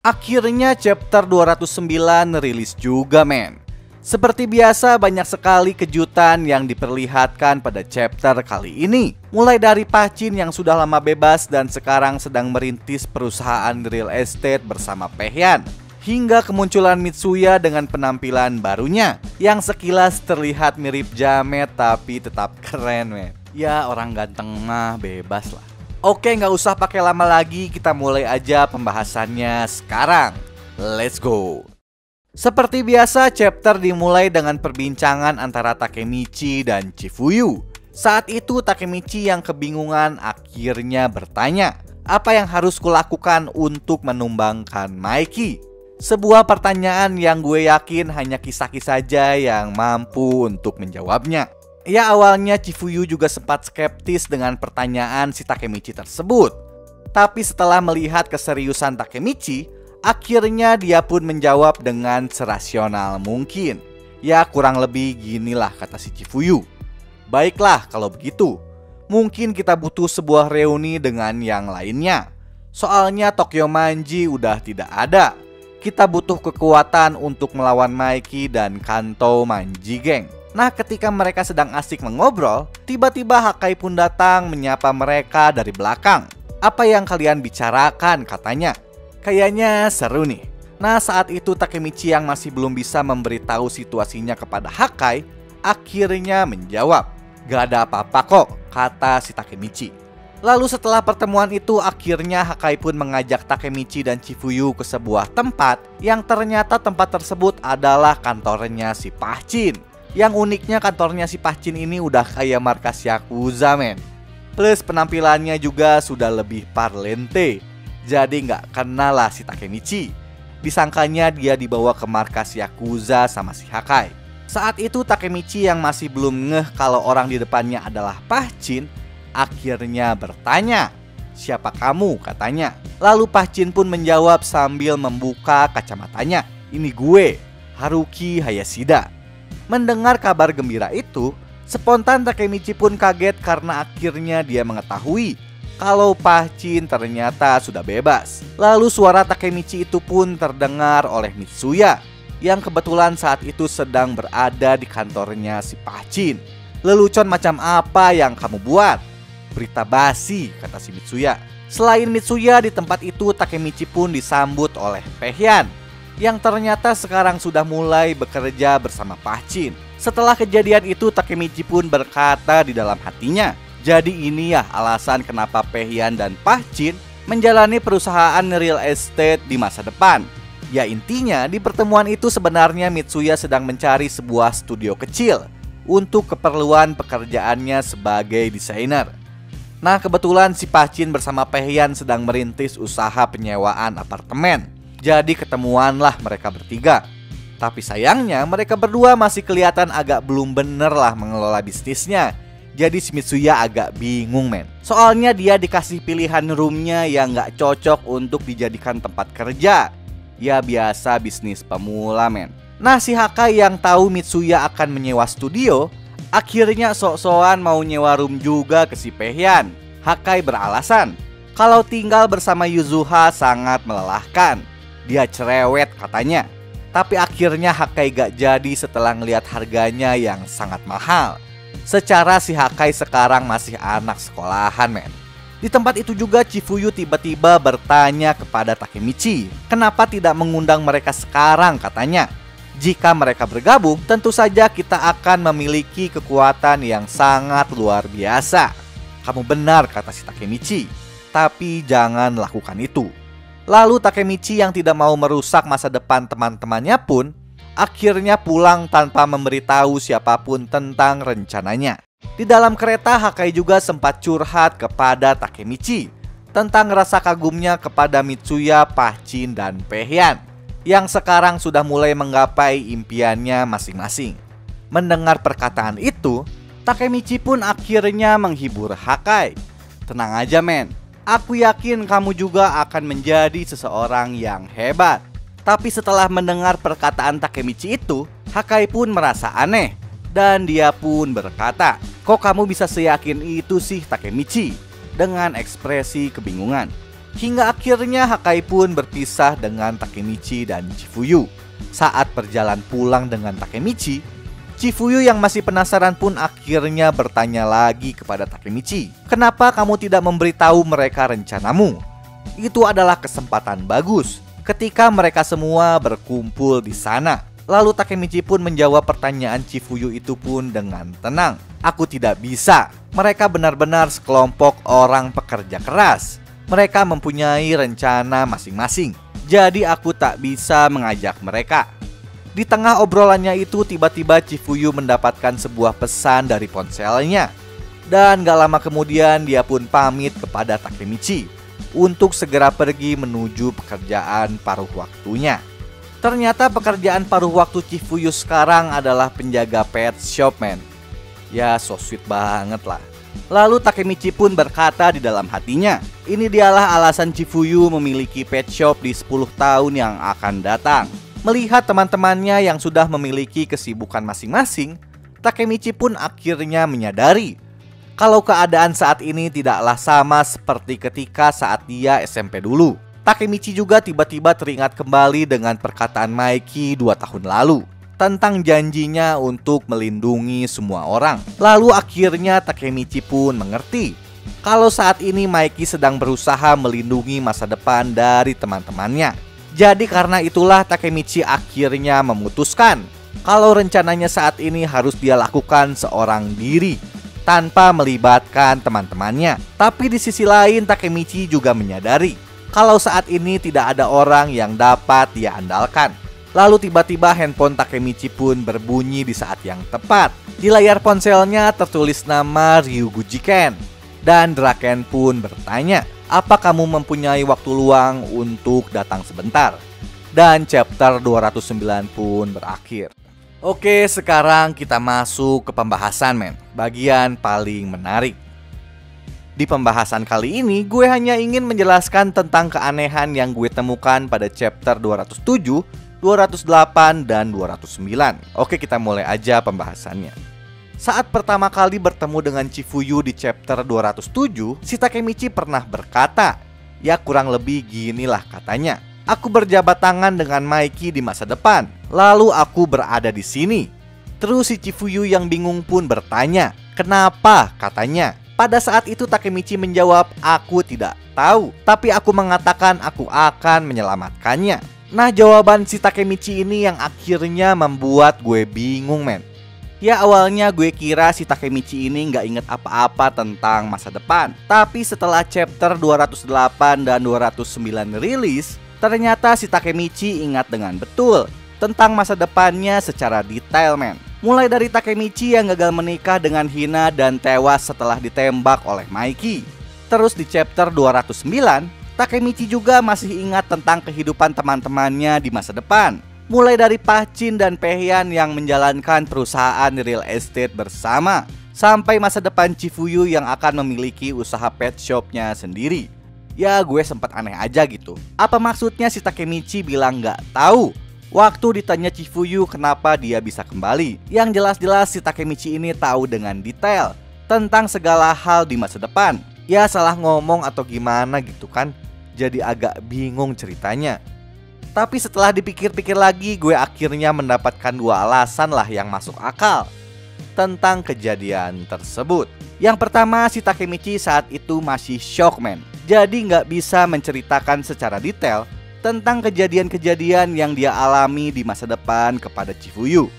Akhirnya chapter 209 rilis juga men. Seperti biasa banyak sekali kejutan yang diperlihatkan pada chapter kali ini. Mulai dari Pah-chin yang sudah lama bebas dan sekarang sedang merintis perusahaan real estate bersama Peh-yan, hingga kemunculan Mitsuya dengan penampilan barunya yang sekilas terlihat mirip jamet tapi tetap keren men. Ya orang ganteng mah bebas lah. Oke, nggak usah pakai lama lagi, kita mulai aja pembahasannya sekarang. Let's go. Seperti biasa, chapter dimulai dengan perbincangan antara Takemichi dan Chifuyu. Saat itu Takemichi yang kebingungan akhirnya bertanya, apa yang harus kulakukan untuk menumbangkan Maiki? Sebuah pertanyaan yang gue yakin hanya Kisaki saja yang mampu untuk menjawabnya. Ya awalnya Chifuyu juga sempat skeptis dengan pertanyaan si Takemichi tersebut. Tapi setelah melihat keseriusan Takemichi, akhirnya dia pun menjawab dengan serasional mungkin. Ya kurang lebih ginilah kata si Chifuyu. Baiklah kalau begitu, mungkin kita butuh sebuah reuni dengan yang lainnya. Soalnya Tokyo Manji udah tidak ada. Kita butuh kekuatan untuk melawan Maiki dan Kanto Manji Gang. Nah ketika mereka sedang asik mengobrol, tiba-tiba Hakai pun datang menyapa mereka dari belakang. Apa yang kalian bicarakan katanya? Kayaknya seru nih. Nah saat itu Takemichi yang masih belum bisa memberitahu situasinya kepada Hakai akhirnya menjawab, gak ada apa-apa kok, kata si Takemichi. Lalu setelah pertemuan itu akhirnya Hakai pun mengajak Takemichi dan Chifuyu ke sebuah tempat yang ternyata tempat tersebut adalah kantornya si Pah-chin. Yang uniknya kantornya si Pah-chin ini udah kayak markas Yakuza men. Plus penampilannya juga sudah lebih parlente. Jadi nggak kenal lah si Takemichi. Disangkanya dia dibawa ke markas Yakuza sama si Hakai. Saat itu Takemichi yang masih belum ngeh kalau orang di depannya adalah Pah-chin akhirnya bertanya, siapa kamu katanya. Lalu Pah-chin pun menjawab sambil membuka kacamatanya, ini gue, Haruki Hayashida. Mendengar kabar gembira itu, spontan Takemichi pun kaget karena akhirnya dia mengetahui kalau Pah-chin ternyata sudah bebas. Lalu suara Takemichi itu pun terdengar oleh Mitsuya yang kebetulan saat itu sedang berada di kantornya si Pah-chin. Lelucon macam apa yang kamu buat? Berita basi, kata si Mitsuya. Selain Mitsuya, di tempat itu Takemichi pun disambut oleh Peh-yan yang ternyata sekarang sudah mulai bekerja bersama Pah-chin. Setelah kejadian itu Takemichi pun berkata di dalam hatinya, jadi ini ya alasan kenapa Peh-yan dan Pah-chin menjalani perusahaan real estate di masa depan. Ya intinya di pertemuan itu sebenarnya Mitsuya sedang mencari sebuah studio kecil untuk keperluan pekerjaannya sebagai desainer. Nah kebetulan si Pah-chin bersama Peh-yan sedang merintis usaha penyewaan apartemen. Jadi ketemuanlah mereka bertiga. Tapi sayangnya mereka berdua masih kelihatan agak belum bener lah mengelola bisnisnya. Jadi si Mitsuya agak bingung men. Soalnya dia dikasih pilihan roomnya yang gak cocok untuk dijadikan tempat kerja. Ya biasa bisnis pemula men. Nah si Hakai yang tahu Mitsuya akan menyewa studio akhirnya sok-sokan mau nyewa room juga ke si Peh-yan. Hakai beralasan kalau tinggal bersama Yuzuha sangat melelahkan. Dia cerewet katanya. Tapi akhirnya Hakai gak jadi setelah ngelihat harganya yang sangat mahal. Secara si Hakai sekarang masih anak sekolahan men. Di tempat itu juga Chifuyu tiba-tiba bertanya kepada Takemichi, kenapa tidak mengundang mereka sekarang katanya. Jika mereka bergabung tentu saja kita akan memiliki kekuatan yang sangat luar biasa. Kamu benar kata si Takemichi, tapi jangan lakukan itu. Lalu Takemichi yang tidak mau merusak masa depan teman-temannya pun akhirnya pulang tanpa memberitahu siapapun tentang rencananya. Di dalam kereta Hakai juga sempat curhat kepada Takemichi tentang rasa kagumnya kepada Mitsuya, Pah-chin, dan Peh-yan yang sekarang sudah mulai menggapai impiannya masing-masing. Mendengar perkataan itu, Takemichi pun akhirnya menghibur Hakai. Tenang aja men, aku yakin kamu juga akan menjadi seseorang yang hebat. Tapi setelah mendengar perkataan Takemichi itu, Hakai pun merasa aneh. Dan dia pun berkata, kok kamu bisa seyakin itu sih Takemichi? Dengan ekspresi kebingungan. Hingga akhirnya Hakai pun berpisah dengan Takemichi dan Chifuyu. Saat berjalan pulang dengan Takemichi, Chifuyu yang masih penasaran pun akhirnya bertanya lagi kepada Takemichi, "Kenapa kamu tidak memberitahu mereka rencanamu? Itu adalah kesempatan bagus ketika mereka semua berkumpul di sana." Lalu Takemichi pun menjawab pertanyaan Chifuyu itu pun dengan tenang, "Aku tidak bisa. Mereka benar-benar sekelompok orang pekerja keras. Mereka mempunyai rencana masing-masing. Jadi aku tak bisa mengajak mereka." Di tengah obrolannya itu tiba-tiba Chifuyu mendapatkan sebuah pesan dari ponselnya. Dan gak lama kemudian dia pun pamit kepada Takemichi untuk segera pergi menuju pekerjaan paruh waktunya. Ternyata pekerjaan paruh waktu Chifuyu sekarang adalah penjaga pet shop, men. Ya, so sweet banget lah. Lalu Takemichi pun berkata di dalam hatinya, ini dialah alasan Chifuyu memiliki pet shop di 10 tahun yang akan datang. Melihat teman-temannya yang sudah memiliki kesibukan masing-masing, Takemichi pun akhirnya menyadari kalau keadaan saat ini tidaklah sama seperti ketika saat dia SMP dulu. Takemichi juga tiba-tiba teringat kembali dengan perkataan Maiki 2 tahun lalu tentang janjinya untuk melindungi semua orang. Lalu akhirnya Takemichi pun mengerti kalau saat ini Maiki sedang berusaha melindungi masa depan dari teman-temannya. Jadi karena itulah Takemichi akhirnya memutuskan kalau rencananya saat ini harus dia lakukan seorang diri tanpa melibatkan teman-temannya. Tapi di sisi lain Takemichi juga menyadari kalau saat ini tidak ada orang yang dapat dia andalkan. Lalu tiba-tiba handphone Takemichi pun berbunyi di saat yang tepat. Di layar ponselnya tertulis nama Ryugu Jiken. Dan Draken pun bertanya, "Apa kamu mempunyai waktu luang untuk datang sebentar?" Dan chapter 209 pun berakhir. Oke, sekarang kita masuk ke pembahasan, men. Bagian paling menarik. Di pembahasan kali ini, gue hanya ingin menjelaskan tentang keanehan yang gue temukan pada chapter 207, 208, dan 209. Oke, kita mulai aja pembahasannya. Saat pertama kali bertemu dengan Chifuyu di chapter 207, si Takemichi pernah berkata, ya kurang lebih ginilah katanya, "Aku berjabat tangan dengan Maiki di masa depan, lalu aku berada di sini." Terus si Chifuyu yang bingung pun bertanya, "Kenapa?" katanya. Pada saat itu Takemichi menjawab, "Aku tidak tahu, tapi aku mengatakan aku akan menyelamatkannya." Nah, jawaban si Takemichi ini yang akhirnya membuat gue bingung, men. Ya, awalnya gue kira si Takemichi ini nggak inget apa-apa tentang masa depan. Tapi setelah chapter 208 dan 209 rilis, ternyata si Takemichi ingat dengan betul tentang masa depannya secara detail, men. Mulai dari Takemichi yang gagal menikah dengan Hina dan tewas setelah ditembak oleh Maiki. Terus di chapter 209, Takemichi juga masih ingat tentang kehidupan teman-temannya di masa depan. Mulai dari Pachin dan Pehyan yang menjalankan perusahaan real estate bersama, sampai masa depan Chifuyu yang akan memiliki usaha pet shopnya sendiri. Ya, gue sempat aneh aja gitu. Apa maksudnya si Takemichi bilang nggak tahu waktu ditanya Chifuyu kenapa dia bisa kembali? Yang jelas-jelas si Takemichi ini tahu dengan detail tentang segala hal di masa depan. Ya, salah ngomong atau gimana gitu kan. Jadi agak bingung ceritanya. Tapi setelah dipikir-pikir lagi, gue akhirnya mendapatkan 2 alasan lah yang masuk akal tentang kejadian tersebut. Yang pertama, si Takemichi saat itu masih shock, man. Jadi nggak bisa menceritakan secara detail tentang kejadian-kejadian yang dia alami di masa depan kepada Chifuyu.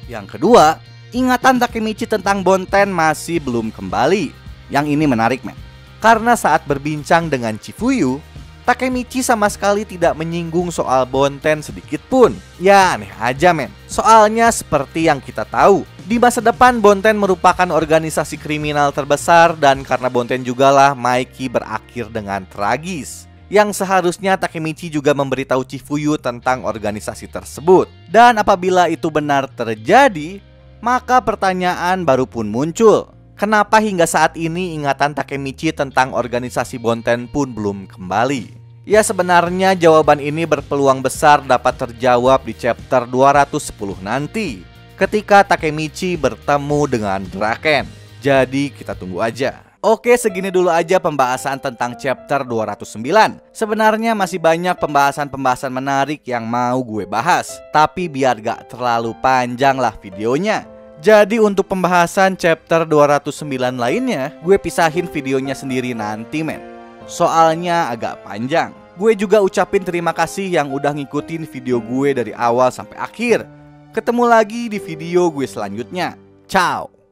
Yang kedua, ingatan Takemichi tentang Bonten masih belum kembali. Yang ini menarik, man. Karena saat berbincang dengan Chifuyu, Takemichi sama sekali tidak menyinggung soal Bonten sedikit pun. Ya, aneh aja, men. Soalnya seperti yang kita tahu, di masa depan Bonten merupakan organisasi kriminal terbesar, dan karena Bonten jugalah Maiki berakhir dengan tragis. Yang seharusnya Takemichi juga memberitahu Chifuyu tentang organisasi tersebut. Dan apabila itu benar terjadi, maka pertanyaan baru pun muncul. Kenapa hingga saat ini ingatan Takemichi tentang organisasi Bonten pun belum kembali? Ya, sebenarnya jawaban ini berpeluang besar dapat terjawab di chapter 210 nanti, ketika Takemichi bertemu dengan Draken. Jadi kita tunggu aja. Oke, segini dulu aja pembahasan tentang chapter 209. Sebenarnya masih banyak pembahasan-pembahasan menarik yang mau gue bahas, tapi biar gak terlalu panjang lah videonya. Jadi untuk pembahasan chapter 209 lainnya, gue pisahin videonya sendiri nanti men. Soalnya agak panjang. Gue juga ucapin terima kasih yang udah ngikutin video gue dari awal sampai akhir. Ketemu lagi di video gue selanjutnya. Ciao.